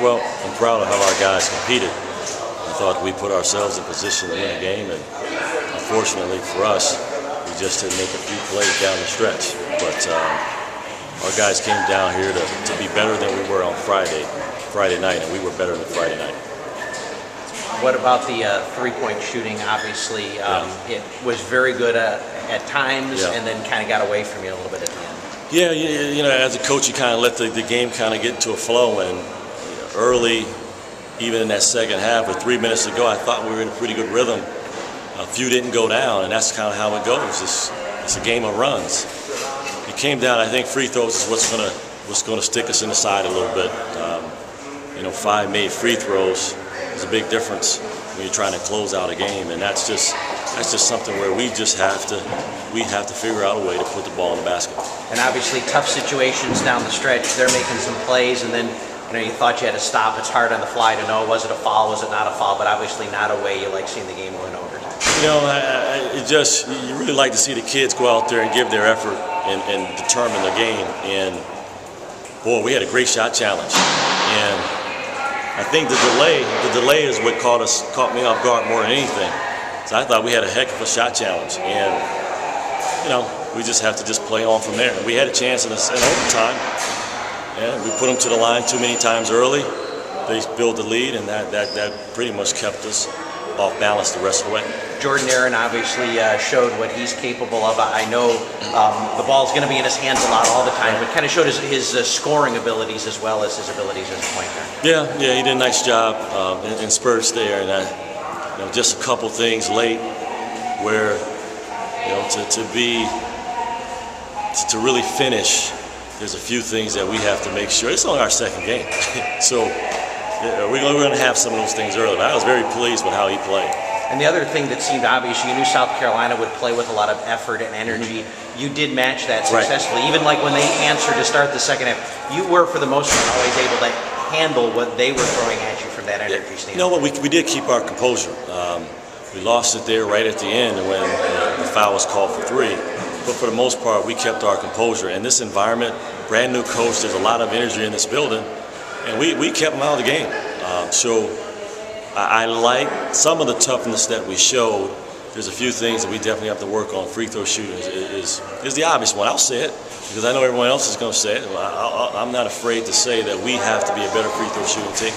Well, I'm proud of how our guys competed. I thought we put ourselves in position to win the game, and unfortunately for us, we just didn't make a few plays down the stretch. But our guys came down here to be better than we were on Friday night, and we were better than Friday night. What about the three-point shooting? Obviously, it was very good at times, and then kind of got away from you a little bit at the end. Yeah, you know, as a coach, you kind of let the game kind of get into a flow, and early, even in that second half, with 3 minutes to go, I thought we were in a pretty good rhythm. A few didn't go down, and that's kind of how it goes. It's a game of runs. It came down. I think free throws is what's gonna stick us in the side a little bit. You know, 5 made free throws is a big difference when you're trying to close out a game, and that's just something where we have to figure out a way to put the ball in the basket. And obviously, tough situations down the stretch. They're making some plays, and then you thought you had to stop. It's hard on the fly to know, was it a foul, was it not a foul, but obviously not a way you like seeing the game win overtime. You know, you really like to see the kids go out there and give their effort and determine the game. And boy, we had a great shot challenge. And I think the delay is what caught me off guard more than anything. So I thought we had a heck of a shot challenge. And, you know, we just have to just play on from there. We had a chance in overtime. And we put them to the line too many times early. They built the lead, and that pretty much kept us off balance the rest of the way. Jordan Aaron obviously showed what he's capable of. I know the ball's going to be in his hands a lot all the time, but kind of showed his scoring abilities as well as his abilities as a point guard. Yeah, he did a nice job in spurts there, and you know, just a couple things late where, you know, to really finish. There's a few things that we have to make sure. It's only our second game, so we're going to have some of those things early. But I was very pleased with how he played. And the other thing that seemed obvious, you knew South Carolina would play with a lot of effort and energy. You did match that successfully. Right. Even like when they answered to start the second half, you were, for the most part, always able to handle what they were throwing at you from that energy standpoint. You know what? We did keep our composure. We lost it there right at the end when the foul was called for 3. But for the most part, we kept our composure. In this environment, brand new coach, there's a lot of energy in this building, and we kept them out of the game. So I like some of the toughness that we showed. There's a few things that we definitely have to work on. Free throw shooting is the obvious one. I'll say it because I know everyone else is going to say it. I'm not afraid to say that we have to be a better free throw shooting team.